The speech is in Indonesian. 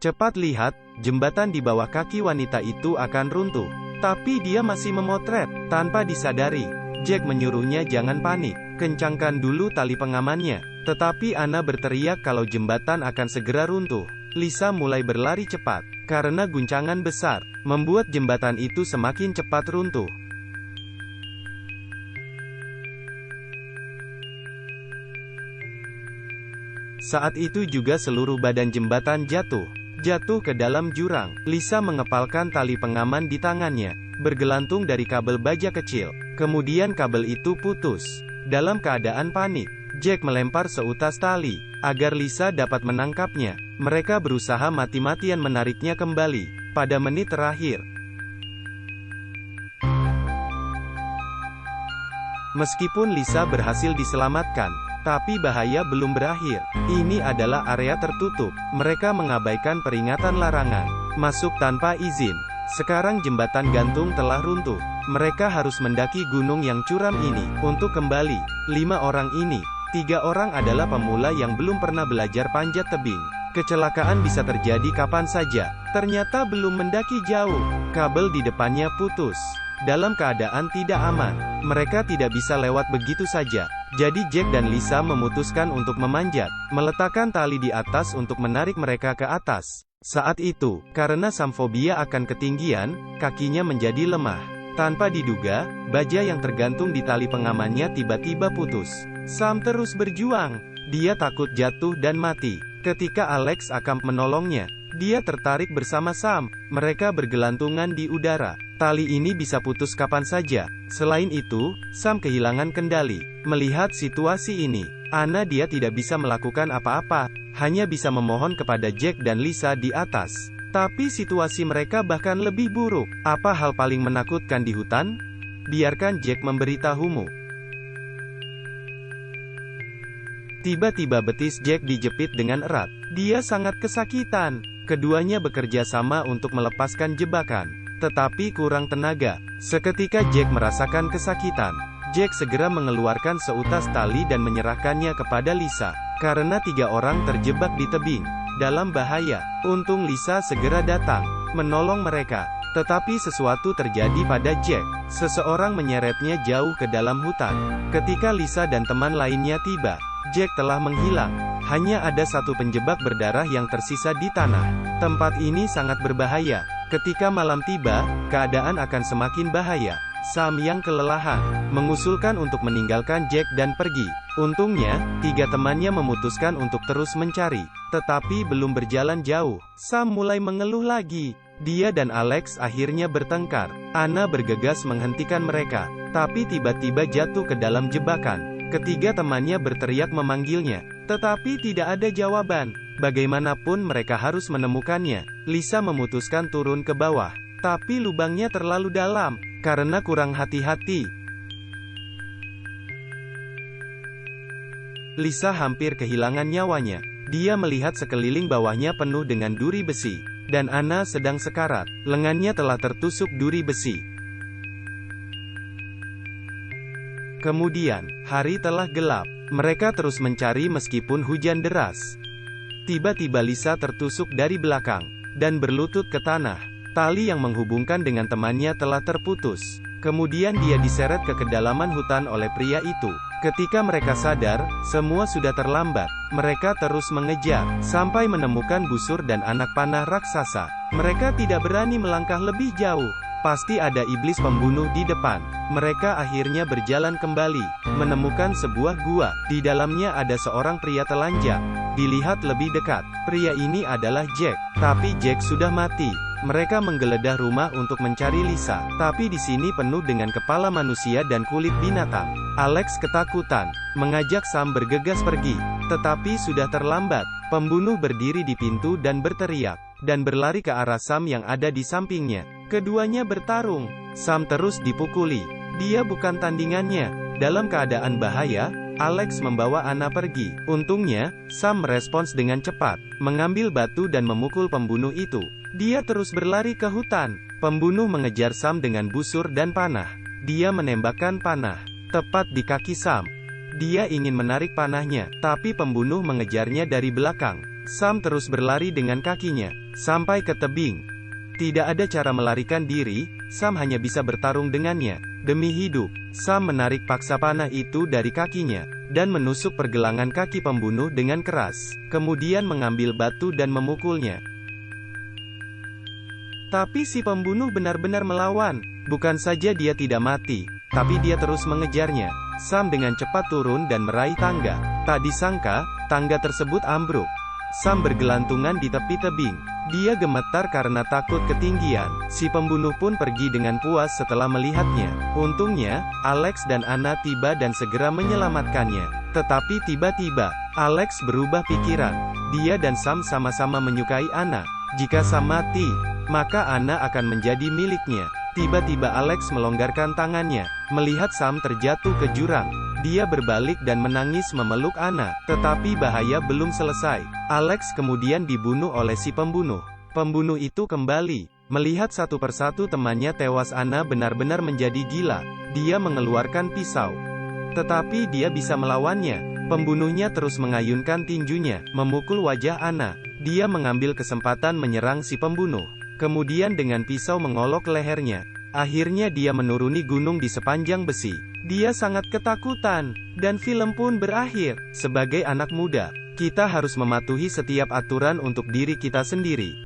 Cepat lihat, jembatan di bawah kaki wanita itu akan runtuh. Tapi dia masih memotret, tanpa disadari. Jack menyuruhnya jangan panik, kencangkan dulu tali pengamannya. Tetapi Anna berteriak kalau jembatan akan segera runtuh. Lisa mulai berlari cepat, karena guncangan besar, membuat jembatan itu semakin cepat runtuh. Saat itu juga seluruh badan jembatan jatuh ke dalam jurang. Lisa mengepalkan tali pengaman di tangannya, bergelantung dari kabel baja kecil. Kemudian kabel itu putus. Dalam keadaan panik, Jack melempar seutas tali, agar Lisa dapat menangkapnya. Mereka berusaha mati-matian menariknya kembali. Pada menit terakhir, meskipun Lisa berhasil diselamatkan, tapi bahaya belum berakhir. Ini adalah area tertutup. Mereka mengabaikan peringatan larangan masuk tanpa izin. Sekarang jembatan gantung telah runtuh. Mereka harus mendaki gunung yang curam ini untuk kembali. 5 orang ini, 3 orang adalah pemula yang belum pernah belajar panjat tebing. Kecelakaan bisa terjadi kapan saja. Ternyata belum mendaki jauh, kabel di depannya putus. Dalam keadaan tidak aman, mereka tidak bisa lewat begitu saja. Jadi Jack dan Lisa memutuskan untuk memanjat, meletakkan tali di atas untuk menarik mereka ke atas. Saat itu, karena Sam fobia akan ketinggian, kakinya menjadi lemah. Tanpa diduga, baja yang tergantung di tali pengamannya tiba-tiba putus. Sam terus berjuang. Dia takut jatuh dan mati. Ketika Alex akan menolongnya, dia tertarik bersama Sam. Mereka bergelantungan di udara. Tali ini bisa putus kapan saja. Selain itu, Sam kehilangan kendali. Melihat situasi ini, Anna dia tidak bisa melakukan apa-apa, hanya bisa memohon kepada Jack dan Lisa di atas. Tapi situasi mereka bahkan lebih buruk. Apa hal paling menakutkan di hutan? Biarkan Jack memberitahumu. Tiba-tiba betis Jack dijepit dengan erat. Dia sangat kesakitan. Keduanya bekerja sama untuk melepaskan jebakan, tetapi kurang tenaga. Seketika Jack merasakan kesakitan. Jack segera mengeluarkan seutas tali dan menyerahkannya kepada Lisa. Karena 3 orang terjebak di tebing, dalam bahaya. Untung Lisa segera datang, menolong mereka. Tetapi sesuatu terjadi pada Jack. Seseorang menyeretnya jauh ke dalam hutan. Ketika Lisa dan teman lainnya tiba, Jack telah menghilang. Hanya ada satu penjebak berdarah yang tersisa di tanah. Tempat ini sangat berbahaya. Ketika malam tiba, keadaan akan semakin bahaya. Sam yang kelelahan, mengusulkan untuk meninggalkan Jack dan pergi. Untungnya, 3 temannya memutuskan untuk terus mencari. Tetapi belum berjalan jauh, Sam mulai mengeluh lagi. Dia dan Alex akhirnya bertengkar. Anna bergegas menghentikan mereka, tapi tiba-tiba jatuh ke dalam jebakan. Ketiga temannya berteriak memanggilnya, tetapi tidak ada jawaban. Bagaimanapun mereka harus menemukannya. Lisa memutuskan turun ke bawah, tapi lubangnya terlalu dalam, karena kurang hati-hati. Lisa hampir kehilangan nyawanya. Dia melihat sekeliling bawahnya penuh dengan duri besi, dan Anna sedang sekarat. Lengannya telah tertusuk duri besi. Kemudian, hari telah gelap. Mereka terus mencari meskipun hujan deras. Tiba-tiba Lisa tertusuk dari belakang, dan berlutut ke tanah. Tali yang menghubungkan dengan temannya telah terputus. Kemudian dia diseret ke kedalaman hutan oleh pria itu. Ketika mereka sadar, semua sudah terlambat. Mereka terus mengejar, sampai menemukan busur dan anak panah raksasa. Mereka tidak berani melangkah lebih jauh. Pasti ada iblis pembunuh di depan. Mereka akhirnya berjalan kembali, menemukan sebuah gua. Di dalamnya ada seorang pria telanjang. Dilihat lebih dekat, pria ini adalah Jack. Tapi Jack sudah mati. Mereka menggeledah rumah untuk mencari Lisa, tapi di sini penuh dengan kepala manusia dan kulit binatang. Alex ketakutan, mengajak Sam bergegas pergi, tetapi sudah terlambat. Pembunuh berdiri di pintu dan berteriak, dan berlari ke arah Sam yang ada di sampingnya. Keduanya bertarung. Sam terus dipukuli. Dia bukan tandingannya. Dalam keadaan bahaya, Alex membawa Anna pergi. Untungnya, Sam merespons dengan cepat, mengambil batu dan memukul pembunuh itu. Dia terus berlari ke hutan. Pembunuh mengejar Sam dengan busur dan panah. Dia menembakkan panah tepat di kaki Sam. Dia ingin menarik panahnya, tapi pembunuh mengejarnya dari belakang. Sam terus berlari dengan kakinya, sampai ke tebing. Tidak ada cara melarikan diri, Sam hanya bisa bertarung dengannya. Demi hidup, Sam menarik paksa panah itu dari kakinya, dan menusuk pergelangan kaki pembunuh dengan keras. Kemudian mengambil batu dan memukulnya. Tapi si pembunuh benar-benar melawan. Bukan saja dia tidak mati, tapi dia terus mengejarnya. Sam dengan cepat turun dan meraih tangga. Tak disangka, tangga tersebut ambruk. Sam bergelantungan di tepi tebing. Dia gemetar karena takut ketinggian. Si pembunuh pun pergi dengan puas setelah melihatnya. Untungnya, Alex dan Anna tiba dan segera menyelamatkannya. Tetapi tiba-tiba, Alex berubah pikiran. Dia dan Sam sama-sama menyukai Anna. Jika Sam mati, maka Anna akan menjadi miliknya. Tiba-tiba Alex melonggarkan tangannya, melihat Sam terjatuh ke jurang. Dia berbalik dan menangis memeluk Anna. Tetapi bahaya belum selesai. Alex kemudian dibunuh oleh si pembunuh. Pembunuh itu kembali. Melihat satu persatu temannya tewas, Anna benar-benar menjadi gila. Dia mengeluarkan pisau. Tetapi dia bisa melawannya. Pembunuhnya terus mengayunkan tinjunya, memukul wajah Anna. Dia mengambil kesempatan menyerang si pembunuh. Kemudian dengan pisau mengolok lehernya. Akhirnya dia menuruni gunung di sepanjang besi. Dia sangat ketakutan, dan film pun berakhir. Sebagai anak muda, kita harus mematuhi setiap aturan untuk diri kita sendiri.